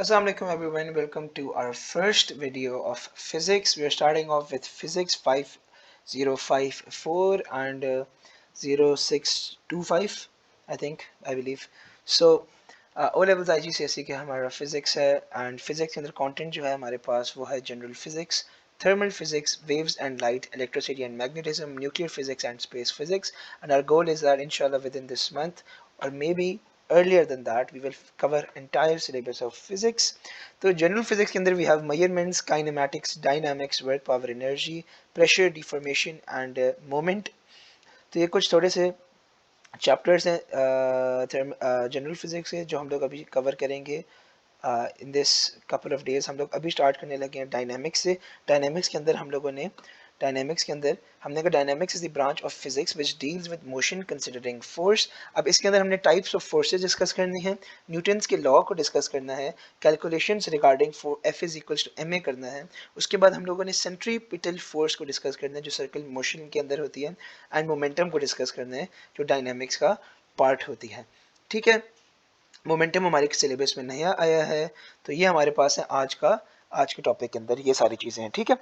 Assalamualaikum everyone, welcome to our first video of physics. We are starting off with physics 5054 and 0625 I believe. So O levels IGCSE के हमारा physics है and physics के अंदर content जो है हमारे पास वो है general physics, thermal physics, waves and light, electricity and magnetism, nuclear physics and space physics, and our goal is that inshallah within this month or maybe earlier than that we will cover entire syllabus of physics. तो general physics के अंदर we have measurements, kinematics, dynamics, work, power, energy, pressure, deformation and moment. तो ये कुछ थोड़े से chapters हैं general physics के जो हम लोग अभी कवर करेंगे in this couple of days. हम लोग अभी स्टार्ट करने लगे हैं डायनामिक्स से. डायनामिक्स के अंदर हम लोगों ने डायनामिक्स के अंदर हमने कहा dynamics is the branch of physics which deals with motion considering force. अब इसके अंदर हमने टाइप्स ऑफ फोर्सेज डिस्कस करनी है, न्यूटन्स के लॉ को डिस्कस करना है, calculations regarding F is equals to M a करना है. उसके बाद हम लोगों ने सेंट्रीपिटल फोर्स को डिस्कस करना है जो सर्कल मोशन के अंदर होती है, एंड मोमेंटम को डिस्कस करना है जो डायनामिक्स का पार्ट होती है. ठीक है, मोमेंटम हमारे सिलेबस में नया आया है, तो ये हमारे पास है आज के टॉपिक के अंदर ये सारी चीज़ें हैं. ठीक है,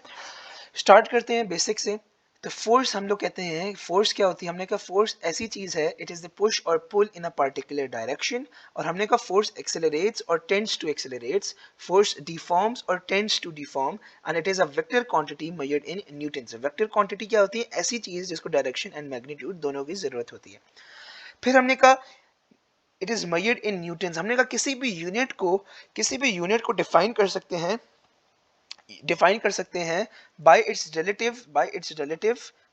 स्टार्ट करते हैं बेसिक से. तो फोर्स हम लोग कहते हैं, फोर्स क्या होती है? हमने कहा फोर्स ऐसी चीज है, इट इज द पुश और पुल इन अ पर्टिकुलर डायरेक्शन. और हमने कहा फोर्स एक्सेलरेट्स और tends to accelerates, force deforms और tends to deform, and it is a vector quantity measured in newtons. Vector quantity क्या होती है? ऐसी चीज जिसको डायरेक्शन एंड मैग्नीट्यूड दोनों की जरूरत होती है. फिर हमने कहा it is measured in Newton's. हमने कहा किसी भी यूनिट को डिफाइन कर सकते हैं बाय इट्स रिलेटिव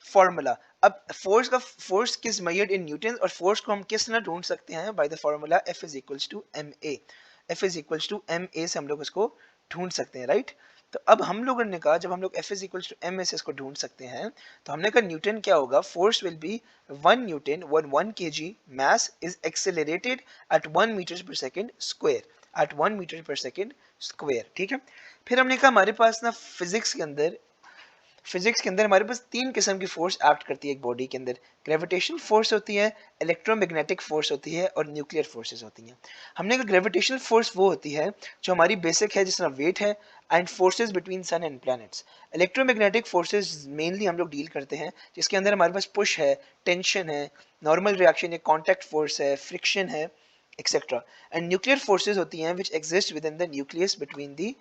फार्मूला. अब फोर्स किस मेजर्ड इन न्यूटन, और फोर्स को हम किस तरह ढूंढ सकते हैं? By the formula F is equals to M a. F is equals to M a से हम लोग उसको ढूंढ सकते हैं, राइट? तो अब हम लोगों ने कहा जब हम लोग F is equals to M a से इसको ढूंढ सकते हैं, तो हमने कहा न्यूटन क्या होगा? Force will be 1 Newton 1 kg mass is accelerated at 1 meters per second square, at 1 meter per second square. ठीक है, फिर हमने कहा हमारे पास ना फिजिक्स के अंदर हमारे पास तीन किस्म की फोर्स एक्ट करती है एक बॉडी के अंदर. ग्रेविटेशनल फोर्स होती है, इलेक्ट्रोमैग्नेटिक फोर्स होती है, और न्यूक्लियर फोर्सेस होती हैं. हमने कहा ग्रेविटेशनल फोर्स वो होती है जो हमारी बेसिक है, जिस तरह वेट है, and forces between sun and planets. Electromagnetic forces mainly हम लोग डील करते हैं जिसके अंदर हमारे पास पुश है, टेंशन है, नॉर्मल रिएक्शन या कॉन्टैक्ट फोर्स है, फ्रिक्शन है, एक्सेट्रा. एंड न्यूक्लियर फोर्सेस होती हैं which exist with in the nucleus between the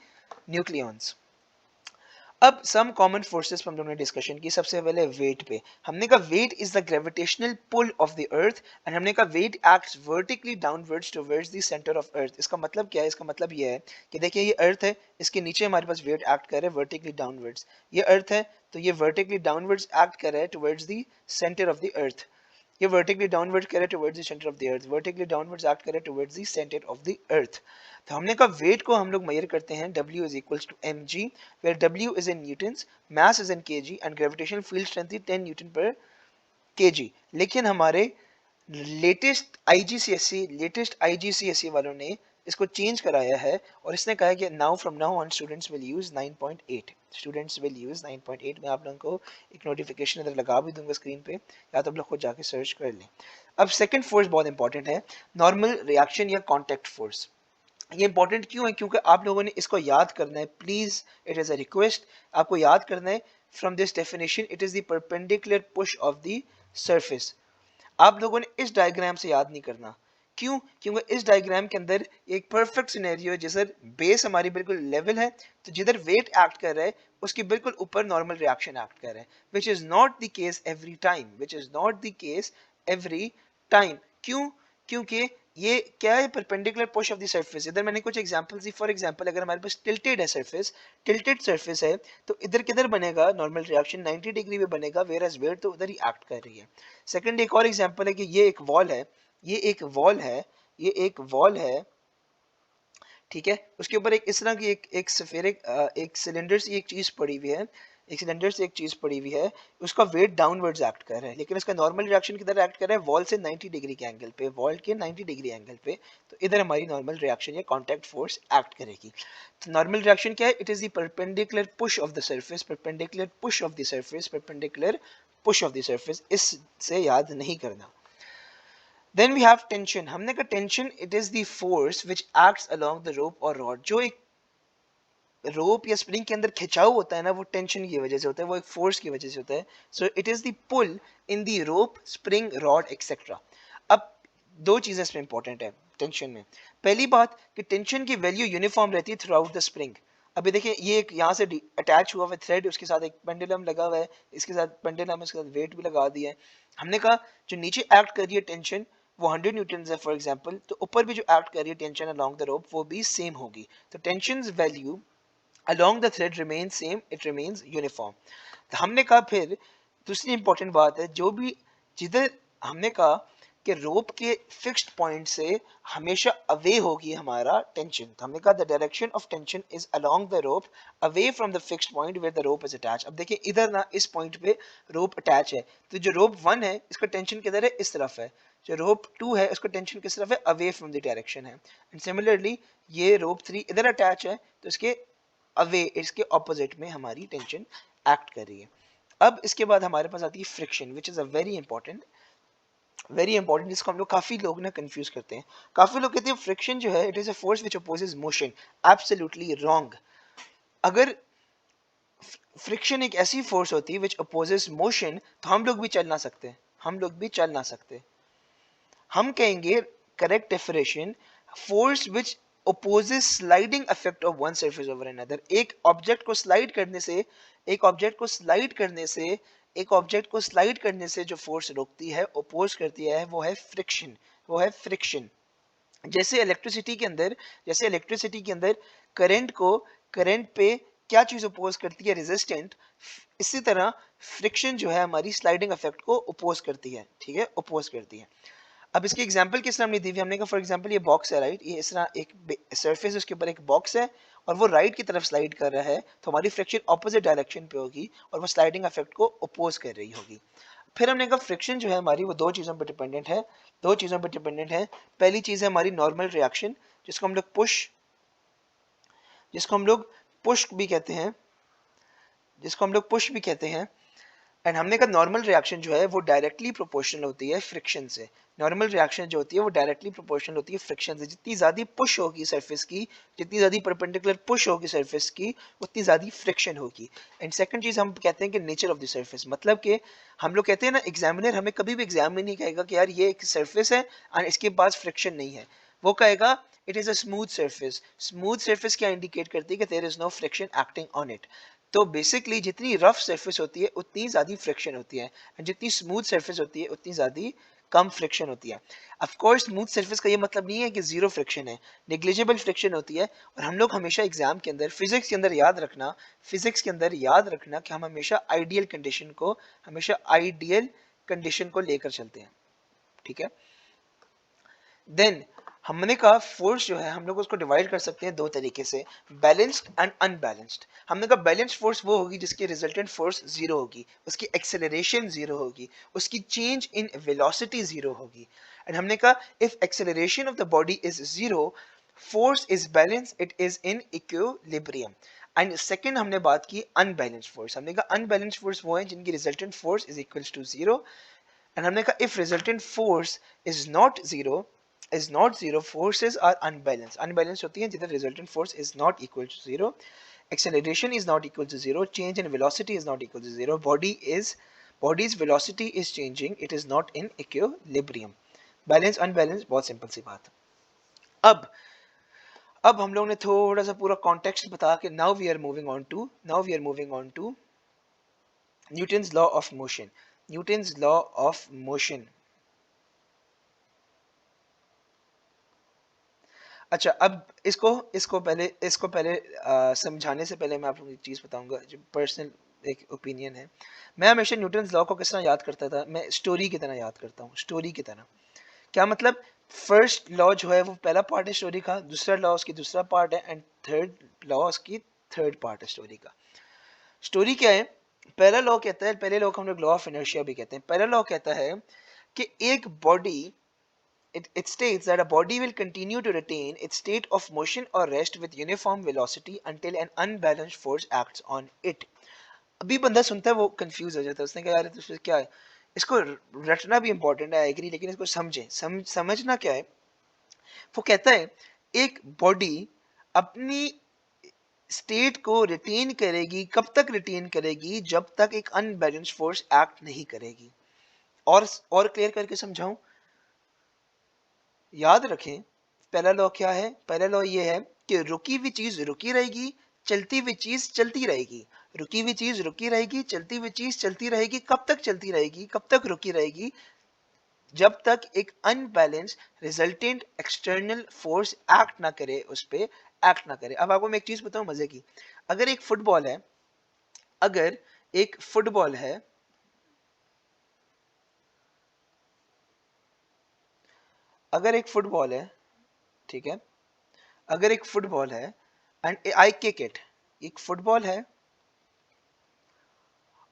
nucleons. अब सम कॉमन फोर्सेस पर हम लोगों ने डिस्कशन की. सबसे पहले वेट पे हमने कहा weight is the gravitational pull of the earth, and हमने कहा weight acts vertically downwards towards the centre of earth. इसका मतलब क्या है? इसका मतलब ये है कि देखिए ये अर्थ है, इसके नीचे हमारे पास वेट एक्ट कर रहा है वर्टिकली डाउनवर्ड्स. ये अर्थ है तो ये वर्टिकली डाउनवर्ड्स एक्ट कर रहा है towards the centre of the earth. ये वर्टिकली डाउनवर्ड्स करे towards the centre of the earth, vertically downwards act करे towards the centre of the earth. तो हमने कहा वेट को हम लोग मेजर करते हैं W is equals to mg, where W is in newtons, mass is in kg, and gravitational field strength is 10 newton per kg. लेकिन हमारे लेटेस्ट आईजीसीएसई वालों ने इसको चेंज कराया है, और इसने कहा है कि now from now on students will use 9.8. Students will use 9.8. मैं आप लोगों को एक नोटिफिकेशन इधर लगा भी दूंगा स्क्रीन पे, या तो आप लोग खुद जाके सर्च कर लें. अब सेकंड फोर्स बहुत इंपॉर्टेंट है, नॉर्मल रिएक्शन या कॉन्टैक्ट फोर्स. ये इंपॉर्टेंट क्यों है? क्योंकि आप लोगों ने इसको याद करना है, please it is a request, आपको याद करना है. From this definition it is the perpendicular push of the surface. आप लोगों ने इस डायग्राम से याद नहीं करना. क्यों? क्योंकि इस डायग्राम के अंदर एक परफेक्ट सिनेरियो है जिधर बेस हमारी बिल्कुल लेवल है, तो जिधर वेट एक्ट कर रहा है उसके बिल्कुल ऊपर नॉर्मल रिएक्शन एक्ट कर रहा है, which is not the case every time, which is not the case every time. क्यों? क्योंकि ये क्या है? Perpendicular push of the surface. इधर मैंने कुछ एग्जांपल्स दी. फॉर एग्जांपल अगर हमारे पास टिल्टेड है सरफेस, टिल्टेड सरफेस है, तो इधर किधर बनेगा नॉर्मल रिएक्शन? 90 डिग्री में बनेगा, वेयर एज वेट तो उधर ही एक्ट कर रही है. सेकंड एक और एग्जांपल है कि ये एक वॉल है, ये एक वॉल है, ये एक वॉल है, ठीक है, उसके ऊपर एक इस तरह की एक स्फेरिक एक सिलेंडर से एक चीज पड़ी हुई है, एक सिलेंडर से एक चीज पड़ी हुई है, उसका वेट डाउनवर्ड्स एक्ट कर रहा है, लेकिन इसका नॉर्मल रिएक्शन किधर एक्ट कर रहा है? वॉल से 90 डिग्री के एंगल पे, वॉल के 90 डिग्री एंगल पे. तो इधर हमारी नॉर्मल रिएक्शन या कांटेक्ट फोर्स एक्ट करेगी. तो नॉर्मल रिएक्शन क्या है? It is the perpendicular push of the surface, perpendicular push of the surface, perpendicular push of the surface. इससे याद नहीं करना. Then we have tension. हमने कहा tension it is the force which acts along the rope और rod. जो एक रोप या स्प्रिंग के अंदर खिंचाव होता है ना, वो टेंशन की वजह से होता है, वो एक फोर्स की वजह से होता है। So it is the pull in the rope, spring, rod etcetera. अब दो चीजें इसमें इंपॉर्टेंट है टेंशन में। पहली बात कि टेंशन की वैल्यू यूनिफॉर्म रहती है थ्रू आउट द स्प्रिंग। अभी देखिए ये एक यहाँ से अटैच हुआ हुआ थ्रेड, उसके साथ एक पेंडुलम लगा हुआ है, इसके साथ पेंडुलम, इसके साथ वेट भी लगा दिया है। हमने कहा जो नीचे एक्ट कर रही है टेंशन वो 100 न्यूटन है फॉर एग्जांपल, तो ऊपर भी जो एक्ट कर रही है टेंशन अलोंग द रोप वो भी सेम होगी। तो tension value along the thread remains same, it remains uniform। तो हमने कहा फिर दूसरी इंपॉर्टेंट बात है, जो भी जिधर हमने कहा कि रोप के फिक्स्ड पॉइंट से हमेशा अवे होगी हमारा टेंशन। तो हमने कहा the direction of tension is along the rope away from the fixed point where the rope is attach. अब देखिए इधर ना इस पॉइंट पे रोप अटैच है, तो जो रोप 1 है इसका टेंशन किधर है, इस तरफ है। जो रोप 2 है उसका टेंशन किस तरफ है, अवे फ्रॉम द डायरेक्शन है। एंड सिमिलरली ये रोप 3 इधर अटैच है, तो इसके अवे, इसके ऑपोजिट में हमारी टेंशन एक्ट कर रही है। अब इसके बाद हमारे पास आती है friction, which is a very important, जिसको हम लोग काफी लोग ना कंफ्यूज करते हैं। काफी लोग कहते हैं फ्रिक्शन जो है it is a force which opposes motion. Absolutely wrong. अगर फ्रिक्शन एक ऐसी फोर्स होती है विच अपोजेस मोशन, तो हम लोग भी चल ना सकते, हम लोग भी चल ना सकते। हम कहेंगे correct definition, force which opposes sliding effect of one surface over another। एक ऑब्जेक्ट को स्लाइड करने से, एक ऑब्जेक्ट को स्लाइड करने से, एक ऑब्जेक्ट को स्लाइड करने से जो फोर्स रोकती है, ओपोज करती है, वो है फ्रिक्शन, वो है फ्रिक्शन। जैसे इलेक्ट्रिसिटी के अंदर, जैसे इलेक्ट्रिसिटी के अंदर करंट को, करंट पे क्या चीज अपोज करती है, रेजिस्टेंट, इसी तरह फ्रिक्शन जो है हमारी स्लाइडिंग इफेक्ट को अपोज करती है, ठीक है, अपोज करती है। अब इसकी एग्जांपल किस तरह हमने दी हुई, हमने कहा फॉर एग्जांपल ये बॉक्स है, राइट, ये इस तरह एक सरफेस, उसके ऊपर एक बॉक्स है और वो राइट की तरफ स्लाइड कर रहा है, तो हमारी फ्रिक्शन ऑपोजिट डायरेक्शन पे होगी और वो स्लाइडिंग इफेक्ट को अपोज कर रही होगी। फिर हमने कहा फ्रिक्शन जो है हमारी वो दो चीज़ों पर डिपेंडेंट है, दो चीज़ों पर डिपेंडेंट है। पहली चीज़ है हमारी नॉर्मल रिएक्शन, जिसको हम लोग पुश, जिसको हम लोग पुश भी कहते हैं, जिसको हम लोग पुश भी कहते हैं। एंड हमने कहा नॉर्मल रिएक्शन जो है वो डायरेक्टली प्रोपोर्शनल होती है फ्रिक्शन से। नॉर्मल रिएक्शन जो होती है वो डायरेक्टली प्रोपोर्शनल होती है फ्रिक्शन से। जितनी ज़्यादा पुश होगी सरफेस की, जितनी ज़्यादा परपेंडिकुलर पुश होगी सरफेस की, उतनी ज़्यादा फ्रिक्शन होगी। एंड सेकंड चीज़ हम कहते हैं कि नेचर ऑफ द सरफेस, मतलब कि हम लोग कहते हैं ना, एग्जामिनर हमें कभी भी एग्जाम में नहीं कहेगा कि यार ये एक सरफेस है और इसके पास फ्रिक्शन नहीं है। वो कहेगा it is a smooth surface. Smooth surface क्या इंडिकेट करती है कि there is no friction acting on it. तो बेसिकली जितनी रफ सरफेस होती है उतनी ज़्यादा फ्रिक्शन होती है, और जितनी स्मूथ सरफेस होती है उतनी ज़्यादा कम फ्रिक्शन होती है। ऑफ कोर्स स्मूथ सरफेस का ये मतलब नहीं है कि जीरो फ्रिक्शन है, नेग्लिजिबल फ्रिक्शन होती है। और हम लोग हमेशा एग्जाम के अंदर, फिजिक्स के अंदर याद रखना, फिजिक्स के अंदर याद रखना कि हम हमेशा आइडियल कंडीशन को, हमेशा आइडियल कंडीशन को लेकर चलते हैं, ठीक है। देन हमने कहा फोर्स जो है हम लोग उसको डिवाइड कर सकते हैं दो तरीके से, बैलेंस्ड एंड अनबैलेंस्ड। हमने कहा बैलेंस्ड फोर्स वो होगी जिसकी रिजल्टेंट फोर्स जीरो होगी, उसकी एक्सेलरेशन जीरो होगी, उसकी चेंज इन वेलोसिटी जीरो होगी। एंड हमने कहा if acceleration of the body is zero, force is balance, it is in equilibrium. And second हमने बात की अनबैलेंस्ड फोर्स। हमने कहा अनबैलेंस्ड फोर्स वो है जिनकी resultant force is equal to zero. And हमने कहा if resultant force is not zero, is not zero, forces are unbalanced। Unbalanced होती हैं जिधर resultant force is not equal to zero, acceleration is not equal to zero, change in velocity is not equal to zero, body's velocity is changing, it is not in equilibrium। Balance unbalanced बहुत simple सी बात। अब हम लोग ने थोड़ा सा पूरा context बता के now we are moving on to Newton's law of motion। Newton's law of motion। अच्छा, अब इसको पहले समझाने से पहले मैं आप लोगों को एक चीज़ बताऊंगा जो पर्सनल एक ओपिनियन है। मैं हमेशा न्यूटन्स लॉ को किस तरह याद करता था, मैं स्टोरी की तरह याद करता हूँ, स्टोरी की तरह। क्या मतलब, फर्स्ट लॉ जो है वो पहला पार्ट है स्टोरी का, दूसरा लॉ उसकी दूसरा पार्ट है, एंड थर्ड लॉ उसकी थर्ड पार्ट है स्टोरी का। स्टोरी क्या है, पहला लॉ कहता है, पहले लॉ को हम लोग लॉ ऑफ इनर्शिया भी कहते हैं। पहला लॉ कहता है कि एक body, it states that a body will continue to retain its state of motion or rest with uniform velocity until an unbalanced force acts on it। अभी बंदा सुनता है वो कंफ्यूज हो जाता है, उसने कहा यार तो फिर क्या है, इसको रटना भी इंपॉर्टेंट है, आई एग्री, लेकिन इसको समझें। समझना क्या है, वो कहता है एक बॉडी अपनी स्टेट को रिटेन करेगी, कब तक रिटेन करेगी, जब तक एक अनबैलेंस फोर्स एक्ट नहीं करेगी। और क्लियर करके समझाऊं, याद रखें पहला लॉ क्या है, पहला लॉ ये है कि रुकी हुई चीज रुकी रहेगी, चलती हुई चीज चलती रहेगी। रुकी हुई चीज रुकी रहेगी, चलती हुई चीज चलती रहेगी। कब तक चलती रहेगी, कब तक रुकी रहेगी, जब तक एक unbalance resultant external force act ना करे, उस पर एक्ट ना करे। अब आपको मैं एक चीज बताऊं मजे की, अगर एक फुटबॉल है, अगर एक फुटबॉल है, अगर एक फुटबॉल है, ठीक है, अगर एक फुटबॉल है एंड आई किक इट, एक फुटबॉल है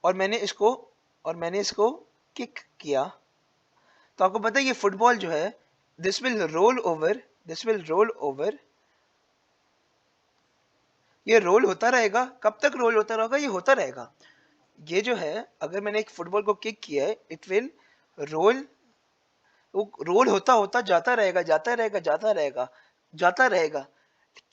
और मैंने इसको किक किया, तो आपको पता है ये फुटबॉल जो है, this will roll over, this will roll over, ये रोल होता रहेगा। कब तक रोल होता रहेगा, ये होता रहेगा। ये जो है, अगर मैंने एक फुटबॉल को किक किया है, इट विल रोल, वो रोल होता होता जाता रहेगा, जाता रहेगा, जाता रहेगा, जाता रहेगा।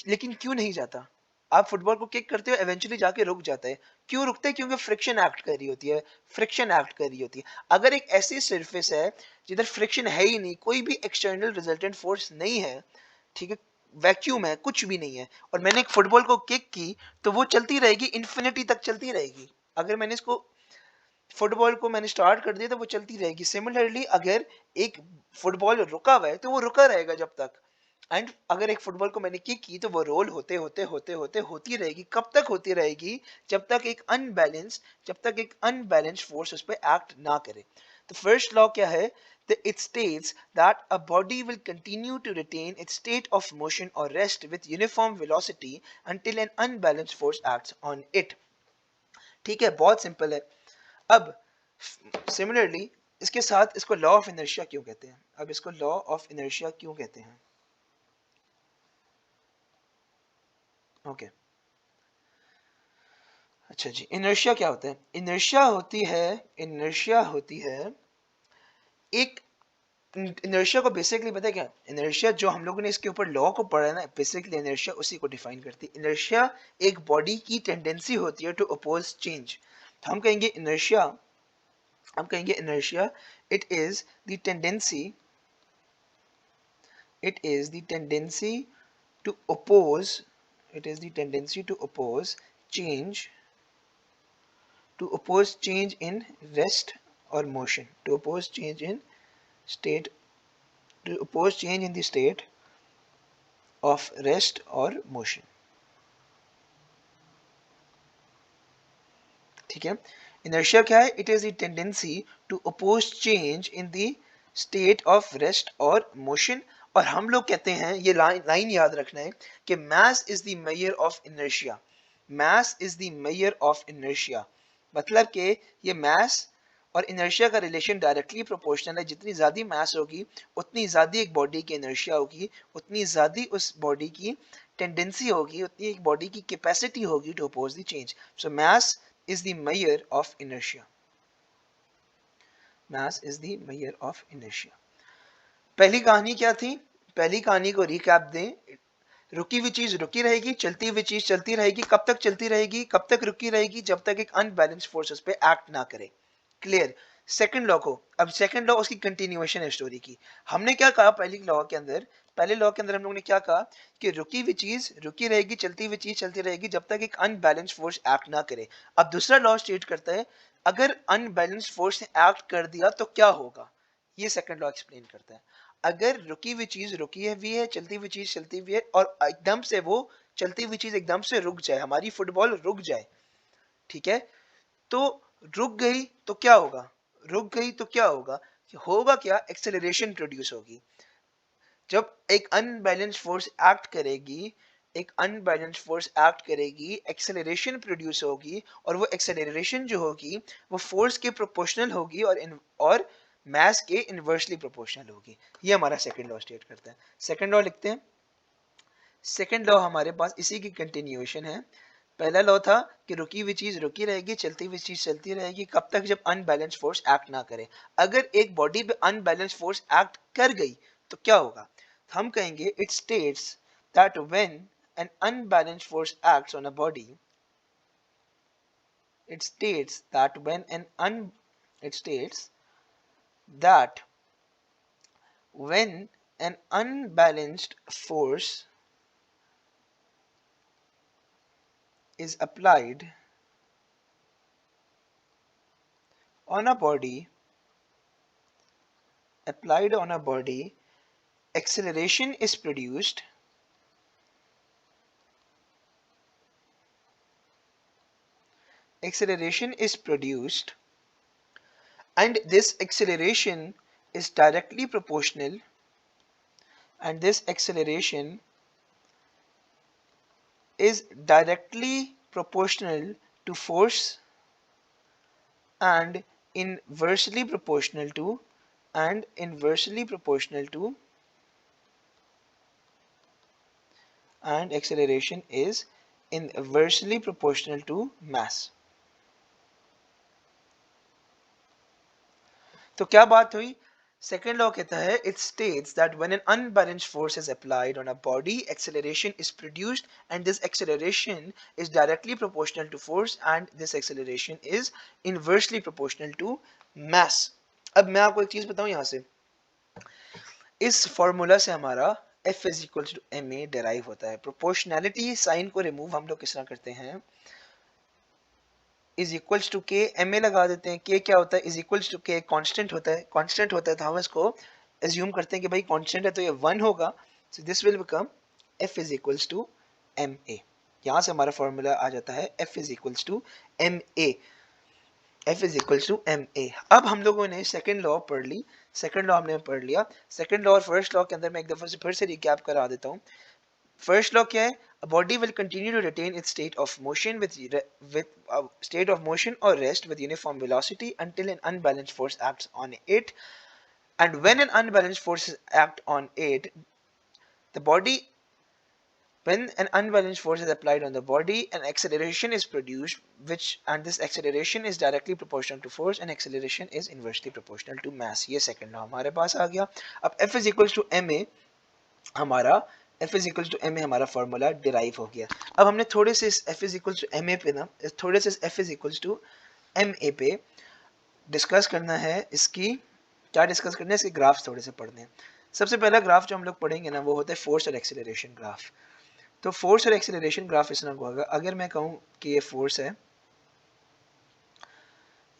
लेकिन क्यों नहीं जाता, आप फुटबॉल को किक करते हो, एवेंचुअली जाके रुक जाता है। क्यों रुकता है, क्योंकि फ्रिक्शन एक्ट कर रही होती है, फ्रिक्शन एक्ट कर रही होती है। अगर एक ऐसी सरफेस है जिधर फ्रिक्शन है ही नहीं, कोई भी एक्सटर्नल रिजल्टेंट फोर्स नहीं है, ठीक है, वैक्यूम है, कुछ भी नहीं है, और मैंने एक फुटबॉल को किक की, तो वो चलती रहेगी, इन्फिनिटी तक चलती रहेगी। अगर मैंने इसको फुटबॉल को मैंने स्टार्ट कर दिया तो वो चलती रहेगी। सिमिलरली अगर एक फुटबॉल रुका हुआ है तो वो रुका रहेगा जब तक, एंड अगर एक फुटबॉल को मैंने किक की तो वो रोल होते होते होते होते होती रहेगी। कब तक होती रहेगी, जब तक एक अनबैलेंस्ड फोर्स उस पर एक्ट ना करे। तो फर्स्ट लॉ क्या है, it states that a body will continue to retain its state of motion or rest with uniform velocity until an unbalanced force acts on it। ठीक है, बहुत सिंपल है। अब सिमिलरली इसके साथ इसको लॉ ऑफ इनर्शिया क्यों कहते हैं, अब इसको लॉ ऑफ इनर्शिया क्यों कहते हैं, ओके अच्छा जी, इनर्शिया क्या होता है, इनर्शिया होती है एक, इनर्शिया को बेसिकली पता है क्या, इनर्शिया जो हम लोगों ने इसके ऊपर लॉ को पढ़ा है ना, बेसिकली इनर्शिया उसी को डिफाइन करती है। इनर्शिया एक बॉडी की टेंडेंसी होती है टू अपोज चेंज। तो हम कहेंगे inertia, it is the tendency, it is the tendency to oppose, it is the tendency to oppose change, to oppose change in rest or motion, to oppose change in state, to oppose change in the state of rest or motion। ठीक है, inertia क्या है, it is the tendency to oppose change in the state of rest or motion। और हम लोग कहते हैं, ये लाइन याद रखना है कि mass is the measure of inertia, mass is the measure of inertia। मतलब कि ये mass और inertia का रिलेशन डायरेक्टली प्रोपोर्शनल है। जितनी ज्यादा mass होगी उतनी ज्यादा एक बॉडी की inertia होगी, उतनी ज्यादा उस बॉडी की टेंडेंसी होगी, उतनी एक बॉडी की कैपेसिटी होगी to oppose the change. So mass is the measure of inertia, mass is the measure of inertia। पहली कहानी क्या थी, पहली कहानी को रिकैप दें, रुकी हुई चीज रुकी रहेगी, चलती हुई चीज चलती रहेगी। कब तक चलती रहेगी, कब तक रुकी रहेगी, जब तक एक अनबैलेंस फोर्सेस पे एक्ट ना करे। क्लियर। सेकंड लॉ को, अब सेकंड लॉ उसकी कंटिन्यूएशन है स्टोरी की। हमने क्या कहा पहली लॉ के अंदर, पहले लॉ के अंदर हम लोगों ने क्या कहा कि रुकी हुई चीज रुकी रहेगी, चलती हुई चीज चलती रहेगी, जब तक एक अनबैलेंस फोर्स एक्ट ना करे। अब दूसरा लॉ स्टेट करता है अगर अनबैलेंस फोर्स ने एक्ट कर दिया तो क्या होगा, ये सेकंड लॉ एक्सप्लेन करता है। अगर रुकी हुई चीज रुकी हुई है, चलती हुई चीज चलती हुई है, और एकदम से वो चलती हुई चीज एकदम से रुक जाए, हमारी फुटबॉल रुक जाए, ठीक है, तो रुक गई तो क्या होगा, रुक गई तो क्या होगा, होगा क्या, एक्सेलरेशन प्रोड्यूस होगी। जब एक अनबैलेंस फोर्स एक्ट करेगी, एक अनबैलेंस फोर्स एक्ट करेगी, एक्सेलरेशन प्रोड्यूस होगी, और वो एक्सेलरेशन जो होगी वो फोर्स के प्रोपोर्शनल होगी, और मास के इनवर्सली प्रोपोर्शनल होगी। ये हमारा सेकंड लॉ स्टेट करता है। सेकंड लॉ लिखते हैं, सेकंड लॉ हमारे पास इसी की कंटिन्यूएशन है। पहला लॉ था कि रुकी हुई चीज रुकी रहेगी, चलती हुई चीज चलती रहेगी, कब तक जब अनबैलेंस फोर्स एक्ट ना करे। अगर एक बॉडी पे अनबैलेंस फोर्स एक्ट कर गई तो क्या होगा? हम कहेंगे it states that when an unbalanced force acts on a body, it states that when an un it states that when an unbalanced force is applied on a body, acceleration is produced, and this acceleration is directly proportional, and this acceleration is directly proportional to force and inversely proportional to and inversely proportional to and acceleration is inversely proportional to mass. तो क्या बात हुई? Second law कहता है it states that when an unbalanced force is applied on a body acceleration is produced and this acceleration is directly proportional to force and this acceleration is inversely proportional to mass. अब मैं आपको एक चीज बताऊं, यहां से इस formula से हमारा F is equal to M a derive होता है। प्रोपोर्शनैलिटी साइन को रिमूव हम लोग किस तरह करते हैं, इज इक्वल्स टू के, एम ए लगा देते हैं। के क्या होता है? इज इक्वल्स टू के कांस्टेंट होता है, कांस्टेंट होता है तो हम इसको एज्यूम करते हैं कि भाई कांस्टेंट है तो ये 1 होगा, so this will become f is equals to M a. यहां से हमारा फॉर्मूला आ जाता है f is equals to M a, f is equals to M a. अब हम लोगों ने सेकंड लॉ पढ़ ली, सेकंड लॉ हमने पढ़ लिया। सेकंड लॉ और फर्स्ट लॉ के अंदर मैं एक दफा से फिर से रिकैप करा देता हूँ। First law क्या है? A body will continue to retain its state of motion with state of motion or rest with uniform velocity until an unbalanced force acts on it. And when an unbalanced force act on it, the body when an unbalanced force is applied on the body, an acceleration is produced, which and this acceleration is directly proportional to force, and acceleration is inversely proportional to mass. ये second law हमारे पास आ गया। अब F is equals to ma हमारा F is equal to M a हमारा formula derive हो गया। अब हमने थोड़े से इस F is equal to M A पे ना, थोड़े से इस F is equal to M A पे डिस्कस करना है। इसकी क्या डिस्कस करना है? इसके ग्राफ्स थोड़े से पढ़ने हैं। सबसे पहला ग्राफ जो हम लोग पढ़ेंगे ना वो होता है फोर्स और एक्सेलरेशन ग्राफ। तो फोर्स और एक्सेलरेशन ग्राफ इस तरह का होगा। अगर मैं कहूँ कि ये फोर्स है,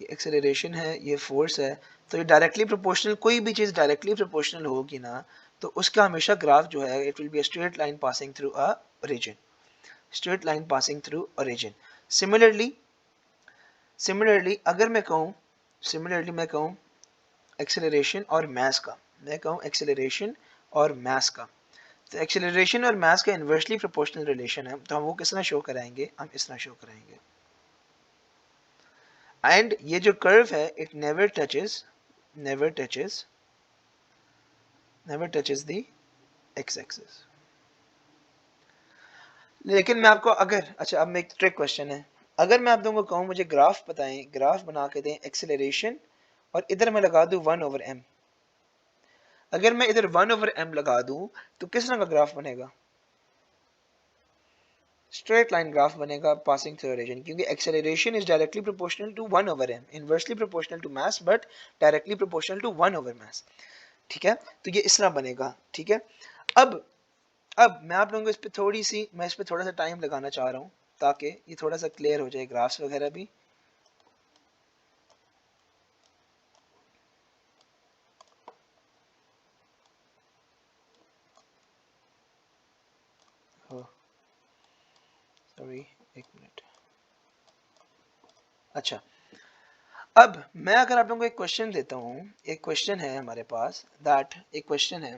ये एक्सेलरेशन है, ये फोर्स है, तो ये डायरेक्टली प्रोपोर्शनल, कोई भी चीज़ डायरेक्टली प्रोपोर्शनल होगी ना तो उसका हमेशा ग्राफ जो है it will be a straight line passing through a region, straight line passing through a region. Similarly अगर मैं कहूँ एक्सेलरेशन और मास का, मैं कहूँ एक्सेलरेशन और मास का, तो एक्सेलरेशन और मास का इन्वर्सली प्रोपोर्शनल रिलेशन है, तो हम वो किस तरह शो कराएंगे? हम इस तरह शो कराएंगे। एंड ये जो कर्व है it never touches the x axis। लेकिन मैं आपको अगर अच्छा, अब मैं एक ट्रिक क्वेश्चन है, अगर मैं आप दोनों को कहूँ मुझे ग्राफ बताएं, ग्राफ बना के दें एक्सेलरेशन और इधर मैं लगा दूं 1/m, अगर मैं इधर 1/m लगा दूं तो किस तरह का ग्राफ बनेगा? स्ट्रेट लाइन ग्राफ बनेगा पासिंग थ्रू रीजन, क्योंकि acceleration is directly proportional to 1/m, inversely proportional to mass but directly proportional to 1/mass। ठीक है, तो ये इस तरह बनेगा। ठीक है, अब मैं आप लोगों को मैं इस पे थोड़ा सा टाइम लगाना चाह रहा हूँ ताकि ये थोड़ा सा क्लियर हो जाए, ग्राफ्स वगैरह भी। सॉरी, एक मिनट। अच्छा, अब मैं अगर आप लोगों को एक क्वेश्चन देता हूँ, एक क्वेश्चन है हमारे पास एक क्वेश्चन है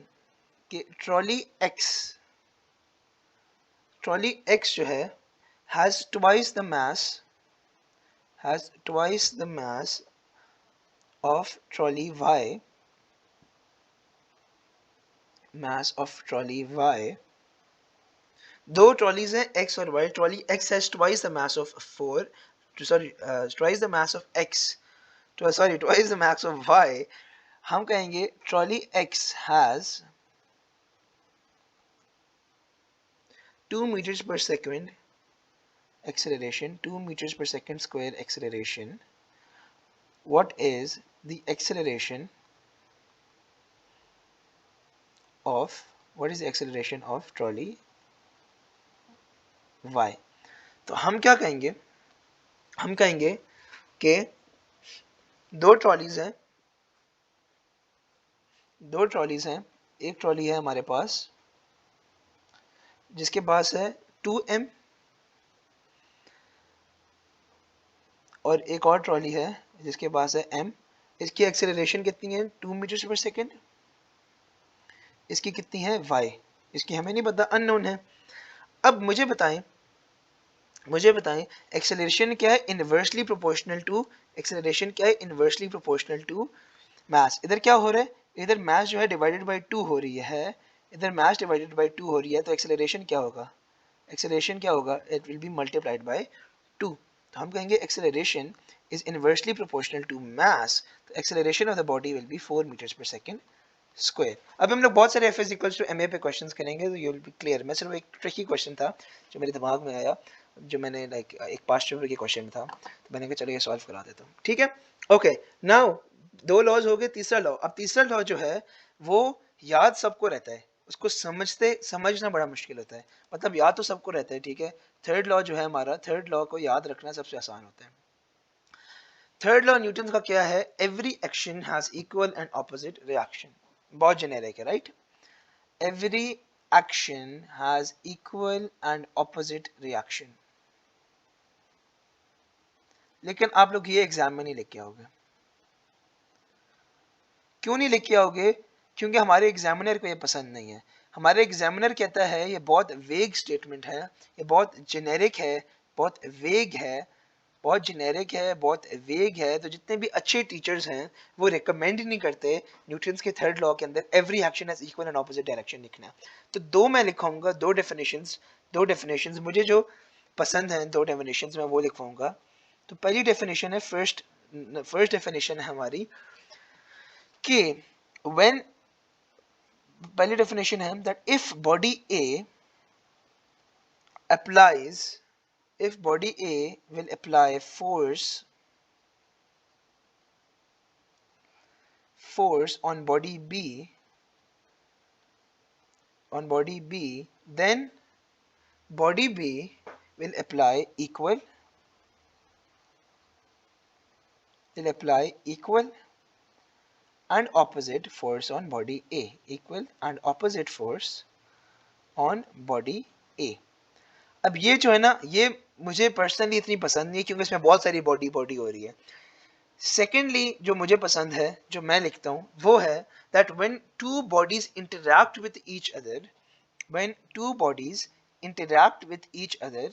कि ट्रॉली एक्स जो है has twice the mass of trolley y, दो ट्रॉलीज हैं एक्स और y, trolley x has twice the mass of 4, sorry twice the mass of x, sorry twice the mass of y, हम कहेंगे trolley x has 2 meters per second acceleration, 2 meters per second square acceleration. What is the acceleration of, what is the acceleration of trolley y? तो हम क्या कहेंगे, हम कहेंगे कि दो ट्रॉलीज हैं, दो ट्रॉलीज हैं, एक ट्रॉली है हमारे पास जिसके पास है 2m, और एक और ट्रॉली है जिसके पास है m। इसकी एक्सेलरेशन कितनी है 2 मीटर पर सेकेंड, इसकी कितनी है y, इसकी हमें नहीं पता, अननोन है। अब मुझे बताएं, मुझे बताएं एक्सेलरेशन क्या है, इनवर्सली प्रोपोर्शनल टू, एक्सेलरेशन क्या है, इनवर्सली प्रोपोर्शनल टू मास। इधर क्या हो रहा है, इधर मास जो है डिवाइडेड बाय 2 हो रही है, इधर मास डिवाइडेड बाय 2 हो रही है, तो एक्सेलरेशन क्या होगा, एक्सेलरेशन क्या होगा, it will be multiplied by 2। तो हम कहेंगे acceleration is inversely proportional to mass, तो acceleration of the body will be 4 metres per second square. अब हम लोग बहुत सारे F S equals to M A पे क्वेश्चंस करेंगे, तो यू विल बी क्लियर। मैं सिर्फ एक ट्रिकी क्वेश्चन था जो मेरे दिमाग में आया, जो मैंने लाइक एक पास्ट पेपर के क्वेश्चन था, तो मैंने कहा चलो ये सॉल्व करा देता हूँ, ठीक है। ओके नाउ दो लॉज हो गए, तीसरा लॉ, अब तीसरा लॉ जो है वो याद सबको रहता है, उसको समझना बड़ा मुश्किल होता है, मतलब याद तो सबको रहता है, ठीक है। थर्ड लॉ जो है हमारा, थर्ड लॉ को याद रखना सबसे आसान होता है। थर्ड लॉ न्यूटन का क्या है, every action has equal and opposite reaction, बहुत जेनेरिक है, right. Every action has equal and opposite reaction, लेकिन आप लोग ये एग्जाम में नहीं लिख के आओगे। क्यों नहीं लिख के आओगे, क्योंकि हमारे एग्जामिनर को ये पसंद नहीं है। हमारे एग्जामिनर कहता है ये बहुत वेग स्टेटमेंट है, ये बहुत जेनेरिक है, बहुत वेग है, बहुत जेनेरिक है, बहुत वेग है। तो जितने भी अच्छे टीचर्स हैं वो रिकमेंड ही नहीं करते न्यूटन्स के थर्ड लॉ के अंदर every action has equal and opposite direction लिखना। तो दो मैं लिखाऊंगा, दो डेफिनेशंस, दो डेफिनेशंस मुझे जो पसंद हैं, दो डेफिनेशंस मैं वो लिखवाऊंगा। तो पहली डेफिनेशन है, फर्स्ट डेफिनेशन है हमारी कि when, पहली डेफिनेशन है that if body A applies, if body A will apply force on body B, on body B, then body B will apply equal, and opposite force on body A, equal and opposite force on body A। अब ये जो है ना, ये मुझे personally इतनी पसंद नहीं है क्योंकि इसमें बहुत सारी बॉडी हो रही है। सेकेंडली जो मुझे पसंद है, जो मैं लिखता हूं, वो है that when two bodies interact with each other, when two bodies interact with each other,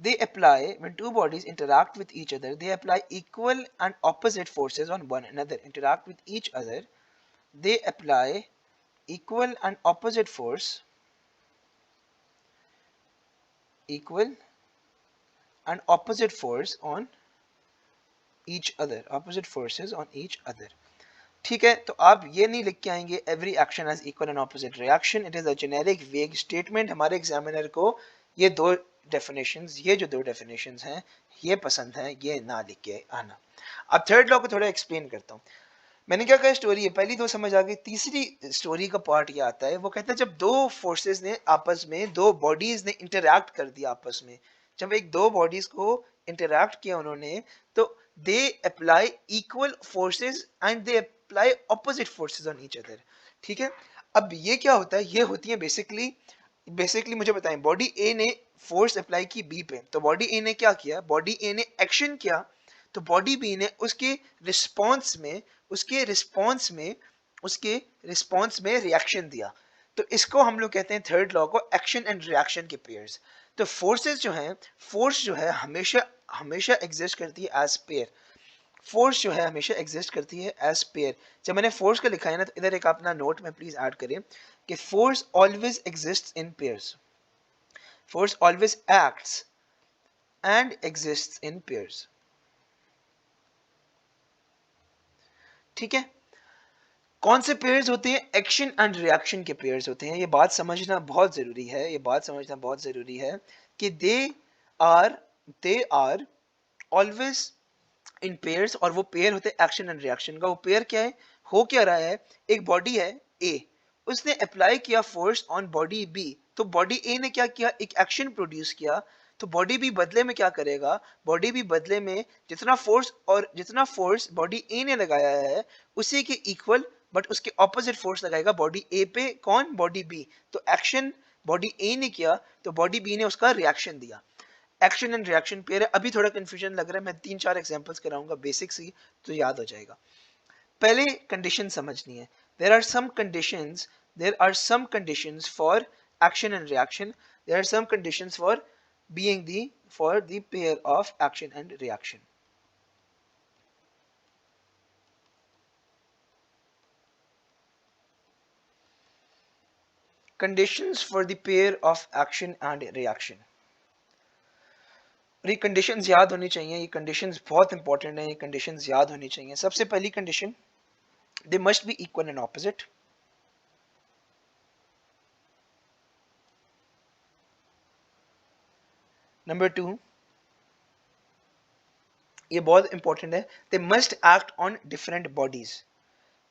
they apply, when two bodies interact with each other, they apply equal and opposite forces on one another. Interact with each other, they apply equal and opposite force, equal and opposite force on each other, opposite forces on each other। ठीक है, तो आप ये नहीं लिख के आएंगे every action has equal and opposite reaction, it is a generic वेग स्टेटमेंट। हमारे एग्जामिनर को ये दो डेफिनेशंस, ये जो दो डेफिनेशंस हैं ये पसंद है, ये ना लिख के आना। अब थर्ड लॉ को थोड़ा एक्सप्लेन करता हूँ। मैंने क्या कहा, स्टोरी है, पहली दो समझ आ गई, तीसरी स्टोरी का पार्ट ये आता है, वो कहता है जब दो फोर्सेस ने आपस में, दो बॉडीज ने इंटरैक्ट कर दिया आपस में, जब एक दो बॉडीज को इंटरैक्ट किया उन्होंने, तो they apply equal forces and they apply opposite forces on each other. ठीक है, अब ये क्या होता है, ये होती है बेसिकली मुझे बताएं, बॉडी ए ने फोर्स अप्लाई की बी पे, तो बॉडी ए ने क्या किया, बॉडी ए ने एक्शन किया, तो बॉडी बी ने उसके रिस्पॉन्स में, उसके रिस्पॉन्स में रिएक्शन दिया। तो इसको हम लोग कहते हैं थर्ड लॉ को एक्शन एंड रिएक्शन के पेयर्स। तो फोर्सेस जो हैं, फोर्स जो है हमेशा एग्जिस्ट करती है एज पेयर, फोर्स जो है हमेशा एग्जिस्ट करती है एज पेयर। जब मैंने फोर्स का लिखा है ना, तो इधर एक अपना नोट में प्लीज ऐड करें कि force always exists in pairs. Force always acts and exists in pairs. ठीक है, कौन से पेयर्स होते हैं? एक्शन एंड रिएक्शन के पेयर्स होते हैं। ये बात समझना बहुत जरूरी है, ये बात समझना बहुत जरूरी है कि they are always in pairs, और वो पेयर होते हैं एक्शन एंड रिएक्शन का। वो पेयर क्या है, हो क्या रहा है? एक बॉडी है ए, उसने अप्लाई किया फोर्स ऑन बॉडी बी, तो बॉडी ए ने क्या किया? एक एक्शन प्रोड्यूस किया। तो बॉडी बी बदले में क्या करेगा? बॉडी बी बदले में जितना फोर्स बॉडी ए ने लगाया है उसी के इक्वल बट उसके ऑपोजिट फोर्स लगाएगा बॉडी ए पे। कौन? Body b. तो एक्शन बॉडी ए ने किया तो बॉडी बी ने उसका रिएक्शन दिया। एक्शन एंड रिएक्शन पेयर है। अभी थोड़ा कंफ्यूजन लग रहा है, मैं 3-4 एग्जांपल्स कराऊंगा बेसिक्स ही, तो याद हो जाएगा। पहले कंडीशन समझनी है। There are some conditions for action and reaction, there are some conditions for being the pair of action and reaction. Conditions for the pair of action and reaction. ये conditions याद होनी चाहिए, ये कंडीशंस बहुत important है, ये conditions याद होनी चाहिए। सबसे पहली condition, they must be equal and opposite. Number 2, ये बहुत इंपॉर्टेंट है, they must act on different bodies.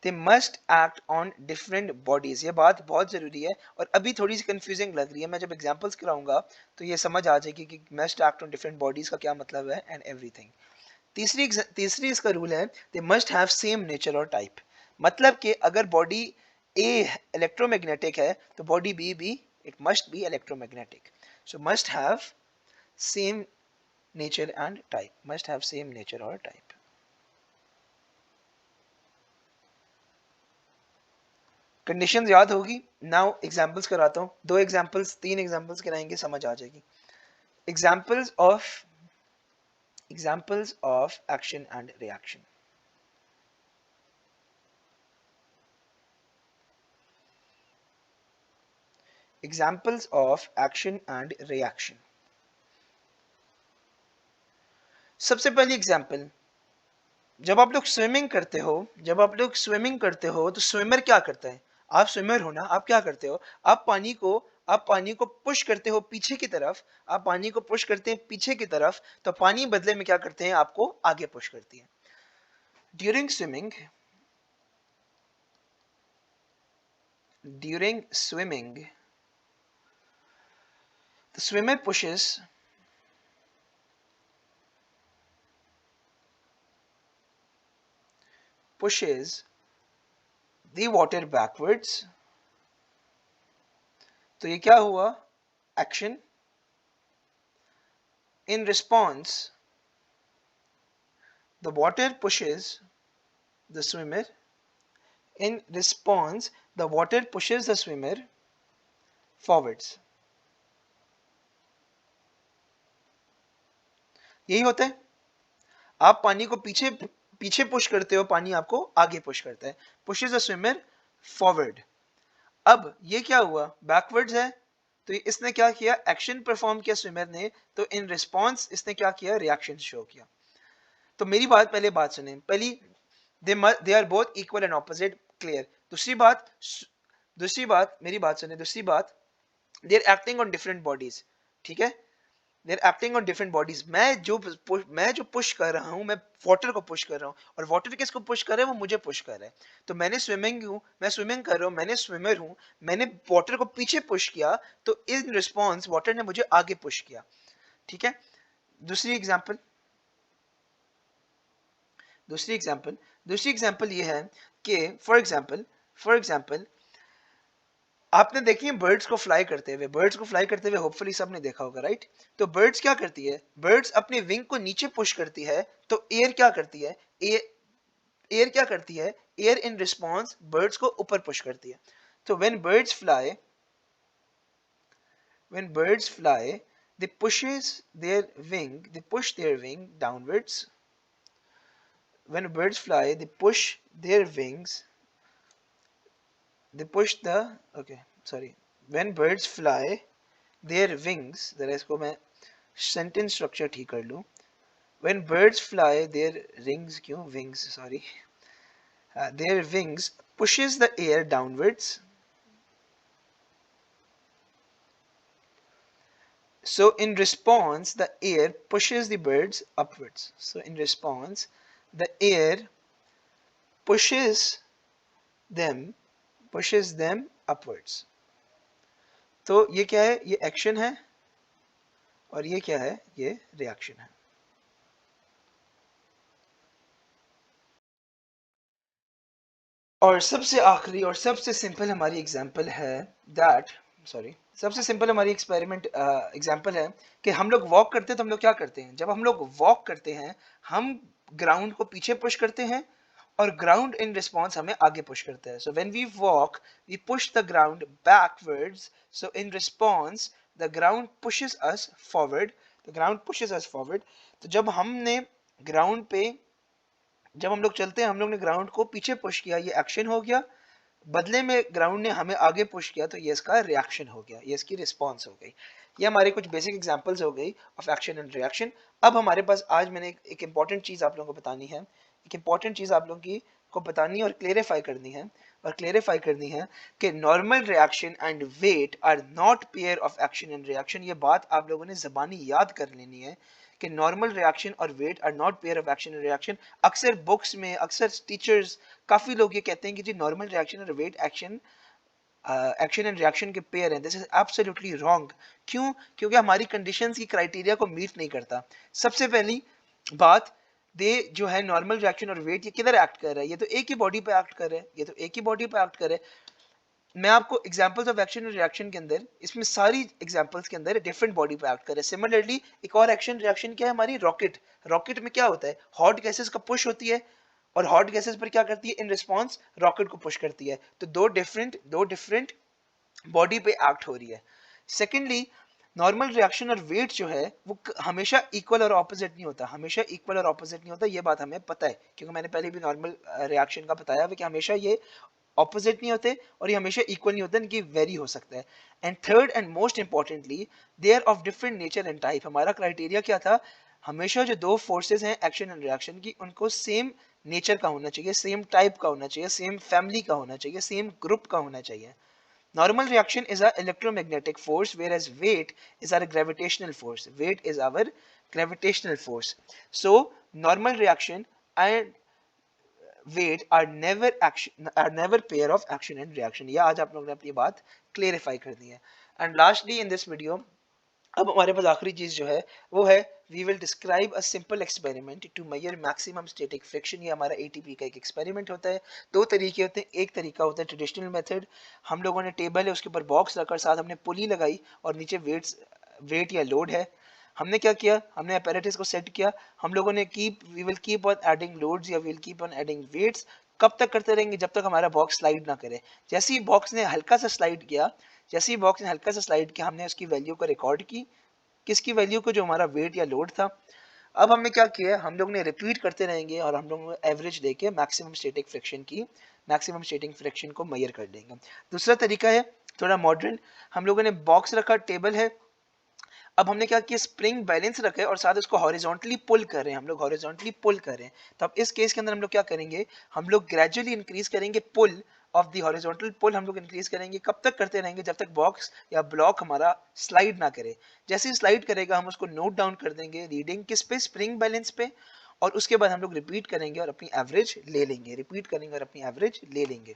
They must act on different bodies, ये बात बहुत जरूरी है और अभी थोड़ी सी कंफ्यूजिंग लग रही है। मैं जब एग्जांपल्स कराऊंगा तो ये समझ आ जाएगी कि must act on different bodies का क्या मतलब है एंड एवरीथिंग। तीसरी इसका रूल है, they must have same nature और टाइप। मतलब कि अगर बॉडी ए इलेक्ट्रोमैग्नेटिक है तो बॉडी बी भी it must be electromagnetic. So must have same nature and type, must have same nature और टाइप। कंडीशंस याद होगी। नाउ एग्जांपल्स कराता हूँ, 3 एग्जांपल्स कराएंगे, समझ आ जाएगी। Examples of action and reaction. Examples of action and reaction. सबसे पहली एग्जांपल, जब आप लोग स्विमिंग करते हो तो स्विमर क्या करता है? आप स्विमर हो ना, आप क्या करते हो? आप पानी को पुश करते हो पीछे की तरफ, आप पानी को पुश करते हैं पीछे की तरफ, तो पानी बदले में क्या करते हैं? आपको आगे पुश करती है। During swimming the swimmer pushes the water backwards। तो ये क्या हुआ? Action. In response, the water pushes the swimmer forwards। यही होता है, आप पानी को पीछे पुश करते हो, पानी आपको आगे पुश करता है। pushes the swimmer forward। अब ये क्या हुआ? बैकवर्ड्स है, तो इसने क्या किया? एक्शन परफॉर्म किया स्विमर ने, तो इन रिस्पॉन्स इसने क्या किया? रिएक्शन शो किया। तो मेरी पहले बात सुने। पहली, they are both equal and opposite, clear. दूसरी बात मेरी बात सुने। दूसरी बात, they are acting on different bodies. ठीक है, they are acting on different bodies. मैं जो पुश कर रहा हूं, मैं वाटर को पुश कर रहा हूं, और वाटर किसको पुश कर रहा है? वो मुझे पुश कर रहा है। तो मैं स्विमिंग कर रहा हूं, मैंने स्विमर हूं, मैंने वाटर को पीछे पुश किया, तो इन रिस्पॉन्स वाटर ने मुझे आगे पुश किया। ठीक है, दूसरी एग्जांपल ये है कि फॉर एग्जांपल आपने देखी है बर्ड्स को फ्लाई करते हुए, होपफुली सबने देखा होगा, राइट? तो बर्ड्स क्या करती है? बर्ड्स अपने विंग को नीचे पुश करती है, तो एयर क्या करती है? एयर इन रिस्पॉन्स बर्ड्स को ऊपर पुश करती है। तो when birds fly they push their wing downwards। when birds fly they push their wings they push the okay sorry when birds fly their wings जरा इसको मैं sentence structure ठीक कर लूँ. When birds fly their rings क्यों wings sorry their wings pushes the air downwards. So in response, the air pushes the birds upwards. So in response, the air pushes them upwards. तो ये क्या है? ये action है और ये क्या है? ये रिएक्शन है. और सबसे आखिरी और सबसे सिंपल हमारी एग्जांपल है दैट सबसे सिंपल हमारी एक्सपेरिमेंट एग्जांपल है कि हम लोग वॉक करते हैं तो हम लोग क्या करते हैं. जब हम लोग वॉक करते हैं हम ग्राउंड को पीछे पुश करते हैं और ग्राउंड इन रिस्पॉन्स हमें आगे पुश करता है. So when we walk we push the ground backwards. So in response the ground pushes us forward. तो जब हम लोग चलते हैं हम लोग ने ग्राउंड को पीछे पुश किया, ये एक्शन हो गया. बदले में ग्राउंड ने हमें आगे पुश किया तो ये इसका रिएक्शन हो गया, ये इसकी रिस्पॉन्स हो गई. ये हमारे कुछ बेसिक एग्जांपल्स हो गई ऑफ एक्शन एंड रिएक्शन. अब हमारे पास आज मैंने एक इंपॉर्टेंट चीज़ आप लोगों को बतानी है. एक इंपॉर्टेंट चीज़ आप लोगों की को बतानी और क्लेरिफाई करनी है कि normal reaction and weight are not pair of action and reaction. ये बात आप लोगों ने ज़बानी याद कर लेनी है कि नॉर्मल रिएक्शन और weight are not pair of action and reaction. अक्सर बुक्स में अक्सर टीचर्स काफ़ी लोग ये कहते हैं कि जी नॉर्मल रिएक्शन और वेट एक्शन एंड रिएक्शन के पेयर हैं. This is absolutely wrong. क्यों? क्योंकि हमारी कंडीशंस की क्राइटेरिया को मीट नहीं करता. सबसे पहली बात दे जो है नॉर्मल रिएक्शन और वेट ये किधर एक्ट कर रहा है? ये तो एक ही बॉडी पे एक्ट कर रहे हैं. मैं आपको एग्जांपल्स ऑफ एक्शन और रिएक्शन के अंदर इसमें सारी एग्जांपल्स के अंदर डिफरेंट बॉडी पे एक्ट कर रहे हैं. सिमिलरली एक और एक्शन रिएक्शन क्या है हमारी रॉकेट में क्या होता है? हॉट गैसेस का पुश होती है और हॉट गैसेस पर क्या करती है? इन रिस्पॉन्स रॉकेट को पुश करती है. तो दो डिफरेंट बॉडी पे एक्ट हो रही है. सेकेंडली नॉर्मल रिएक्शन और वेट जो है वो हमेशा इक्वल और ऑपोजिट नहीं होता. ये बात हमें पता है क्योंकि मैंने पहले भी नॉर्मल रिएक्शन का बताया कि हमेशा ये ऑपोजिट नहीं होते और ये हमेशा इक्वल नहीं होते, इनकी वेरी हो सकता है. And third and most importantly they are of different nature and type. हमारा क्राइटेरिया क्या था? हमेशा जो दो फोर्सेस हैं एक्शन एंड रिएक्शन की उनको सेम नेचर का होना चाहिए, सेम टाइप का होना चाहिए, सेम फैमिली का होना चाहिए, सेम ग्रुप का होना चाहिए. Normal reaction is a electromagnetic force whereas weight is our gravitational force. So normal reaction and weight are never pair of action and reaction. ये आज आप लोगों ने अपनी बात क्लेरिफाई कर दी है. And lastly in this video अब हमारे पास आखिरी चीज जो है वो है we will describe a simple experiment to measure maximum static friction. ये हमारा एटीपी का एक एक्सपेरिमेंट होता है. दो तरीके होते हैं. एक तरीका होता है ट्रेडिशनल मेथड. हम लोगों ने टेबल है उसके ऊपर बॉक्स रखकर साथ हमने पुली लगाई और नीचे वेट या लोड है. हमने क्या किया? हमने अपैरेटस को सेट किया. हम लोगों ने we will keep on adding loads या we will keep on adding weights. कब तक करते रहेंगे? जब तक हमारा बॉक्स स्लाइड ना करे. जैसे ही बॉक्स ने हल्का सा स्लाइड किया हमने उसकी वैल्यू को रिकॉर्ड की. किसकी वैल्यू को? जो हमारा वेट या लोड था. अब हमने क्या किया? हम लोग ने रिपीट करते रहेंगे और हम लोग एवरेज लेके मैक्सिमम स्टैटिक फ्रिक्शन को मेजर कर लेंगे. दूसरा तरीका है थोड़ा मॉडर्न. हम लोगों ने बॉक्स रखा, टेबल है. अब हमने क्या किया? स्प्रिंग बैलेंस रखे और साथ उसको हॉरिजॉन्टली पुल कर रहे हैं. तो अब इस केस के अंदर हम लोग क्या करेंगे? हम लोग ग्रेजुअली इंक्रीज करेंगे पुल ऑफ द हॉरिजॉन्टल पुल. हम लोग इंक्रीज करेंगे. कब तक करते रहेंगे? जब तक बॉक्स या ब्लॉक हमारा स्लाइड ना करे. जैसे ही स्लाइड करेगा हम उसको नोट डाउन कर देंगे. रीडिंग किस पे? स्प्रिंग बैलेंस पे. और उसके बाद हम लोग रिपीट करेंगे और अपनी एवरेज ले लेंगे.